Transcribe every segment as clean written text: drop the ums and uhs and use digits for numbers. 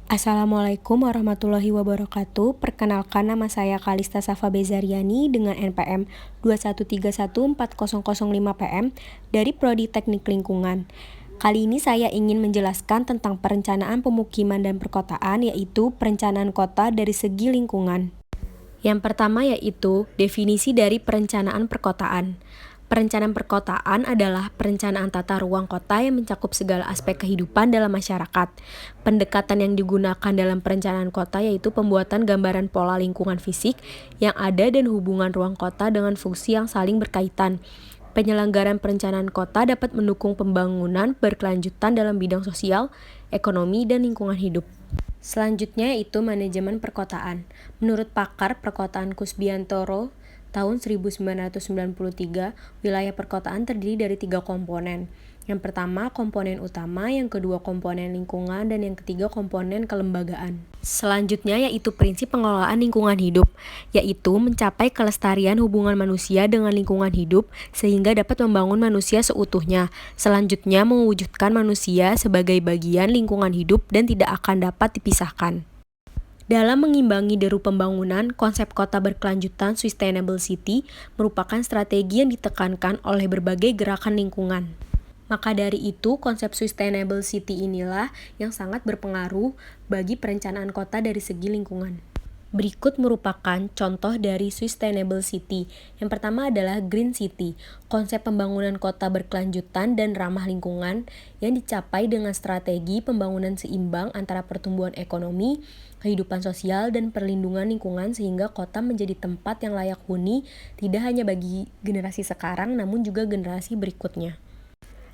Assalamualaikum warahmatullahi wabarakatuh. Perkenalkan, nama saya Kalista Safa Bezariani dengan NPM 213140005 PM dari Prodi Teknik Lingkungan. Kali ini saya ingin menjelaskan tentang perencanaan pemukiman dan perkotaan, yaitu perencanaan kota dari segi lingkungan. Yang pertama yaitu definisi dari perencanaan perkotaan. Perencanaan perkotaan adalah perencanaan tata ruang kota yang mencakup segala aspek kehidupan dalam masyarakat. Pendekatan yang digunakan dalam perencanaan kota yaitu pembuatan gambaran pola lingkungan fisik yang ada dan hubungan ruang kota dengan fungsi yang saling berkaitan. Penyelenggaraan perencanaan kota dapat mendukung pembangunan berkelanjutan dalam bidang sosial, ekonomi, dan lingkungan hidup. Selanjutnya yaitu manajemen perkotaan. Menurut pakar perkotaan Kusbiantoro, tahun 1993, wilayah perkotaan terdiri dari 3 komponen. Yang pertama, komponen utama, yang kedua, komponen lingkungan, dan yang ketiga, komponen kelembagaan. Selanjutnya yaitu prinsip pengelolaan lingkungan hidup, yaitu mencapai kelestarian hubungan manusia dengan lingkungan hidup sehingga dapat membangun manusia seutuhnya. Selanjutnya, mewujudkan manusia sebagai bagian lingkungan hidup dan tidak akan dapat dipisahkan. Dalam mengimbangi deru pembangunan, konsep kota berkelanjutan Sustainable City merupakan strategi yang ditekankan oleh berbagai gerakan lingkungan. Maka dari itu, konsep Sustainable City inilah yang sangat berpengaruh bagi perencanaan kota dari segi lingkungan. Berikut merupakan contoh dari Sustainable City. Yang pertama adalah Green City, konsep pembangunan kota berkelanjutan dan ramah lingkungan yang dicapai dengan strategi pembangunan seimbang antara pertumbuhan ekonomi, kehidupan sosial, dan perlindungan lingkungan sehingga kota menjadi tempat yang layak huni tidak hanya bagi generasi sekarang namun juga generasi berikutnya.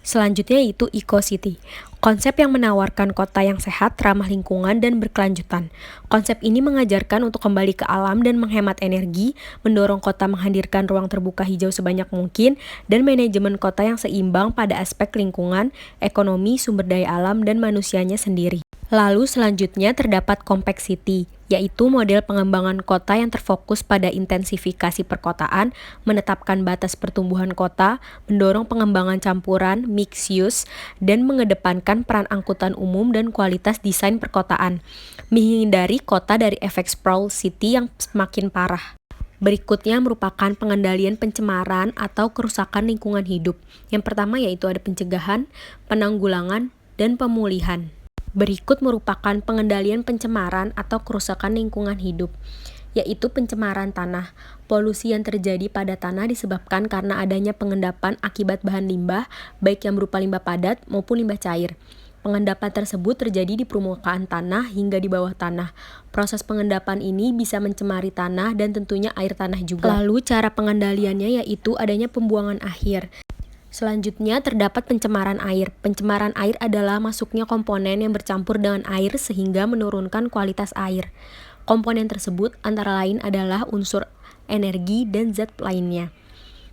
Selanjutnya yaitu Eco-City, konsep yang menawarkan kota yang sehat, ramah lingkungan, dan berkelanjutan. Konsep ini mengajarkan untuk kembali ke alam dan menghemat energi, mendorong kota menghadirkan ruang terbuka hijau sebanyak mungkin, dan manajemen kota yang seimbang pada aspek lingkungan, ekonomi, sumber daya alam, dan manusianya sendiri. Lalu selanjutnya terdapat Compact City, yaitu model pengembangan kota yang terfokus pada intensifikasi perkotaan, menetapkan batas pertumbuhan kota, mendorong pengembangan campuran, mixed use, dan mengedepankan peran angkutan umum dan kualitas desain perkotaan, menghindari kota dari efek sprawl city yang semakin parah. Berikutnya merupakan pengendalian pencemaran atau kerusakan lingkungan hidup. Yang pertama yaitu ada pencegahan, penanggulangan, dan pemulihan. Berikut merupakan pengendalian pencemaran atau kerusakan lingkungan hidup, yaitu pencemaran tanah. Polusi yang terjadi pada tanah disebabkan karena adanya pengendapan akibat bahan limbah, baik yang berupa limbah padat maupun limbah cair. Pengendapan tersebut terjadi di permukaan tanah hingga di bawah tanah. Proses pengendapan ini bisa mencemari tanah dan tentunya air tanah juga. Lalu cara pengendaliannya yaitu adanya pembuangan akhir. Selanjutnya terdapat pencemaran air. Pencemaran air adalah masuknya komponen yang bercampur dengan air sehingga menurunkan kualitas air. Komponen tersebut antara lain adalah unsur energi dan zat lainnya.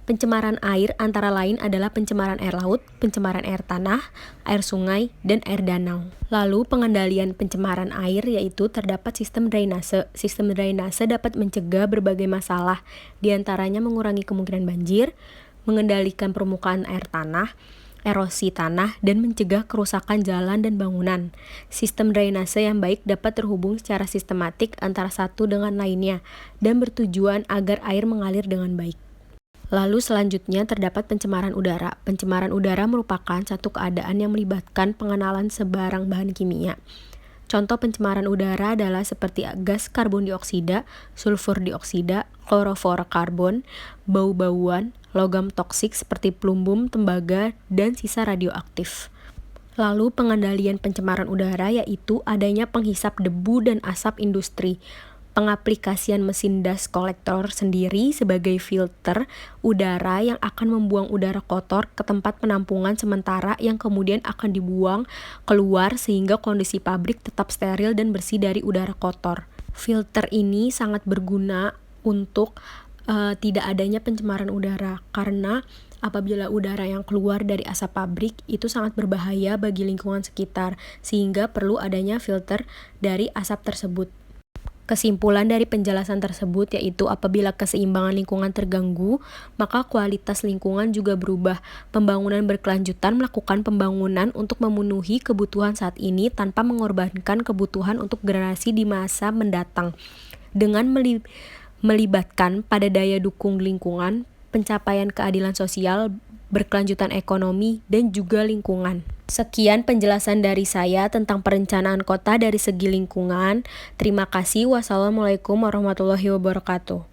Pencemaran air antara lain adalah pencemaran air laut, pencemaran air tanah, air sungai, dan air danau. Lalu pengendalian pencemaran air yaitu terdapat sistem drainase. Sistem drainase dapat mencegah berbagai masalah, diantaranya mengurangi kemungkinan banjir, mengendalikan permukaan air tanah, erosi tanah, dan mencegah kerusakan jalan dan bangunan. Sistem drainase yang baik dapat terhubung secara sistematik antara satu dengan lainnya dan bertujuan agar air mengalir dengan baik. Lalu selanjutnya terdapat pencemaran udara. Pencemaran udara merupakan satu keadaan yang melibatkan pengenalan sebarang bahan kimia. Contoh pencemaran udara adalah seperti gas karbon dioksida, sulfur dioksida, klorofluorokarbon, bau-bauan, logam toksik seperti plumbum, tembaga, dan sisa radioaktif. Lalu pengendalian pencemaran udara yaitu adanya penghisap debu dan asap industri, pengaplikasian mesin dust collector sendiri sebagai filter udara yang akan membuang udara kotor ke tempat penampungan sementara yang kemudian akan dibuang keluar sehingga kondisi pabrik tetap steril dan bersih dari udara kotor. Filter ini sangat berguna untuk tidak adanya pencemaran udara karena apabila udara yang keluar dari asap pabrik itu sangat berbahaya bagi lingkungan sekitar sehingga perlu adanya filter dari asap tersebut. Kesimpulan dari penjelasan tersebut yaitu apabila keseimbangan lingkungan terganggu, maka kualitas lingkungan juga berubah. Pembangunan berkelanjutan melakukan pembangunan untuk memenuhi kebutuhan saat ini tanpa mengorbankan kebutuhan untuk generasi di masa mendatang. Dengan melibatkan pada daya dukung lingkungan, pencapaian keadilan sosial, berkelanjutan ekonomi, dan juga lingkungan. Sekian penjelasan dari saya tentang perencanaan kota dari segi lingkungan. Terima kasih. Wassalamualaikum warahmatullahi wabarakatuh.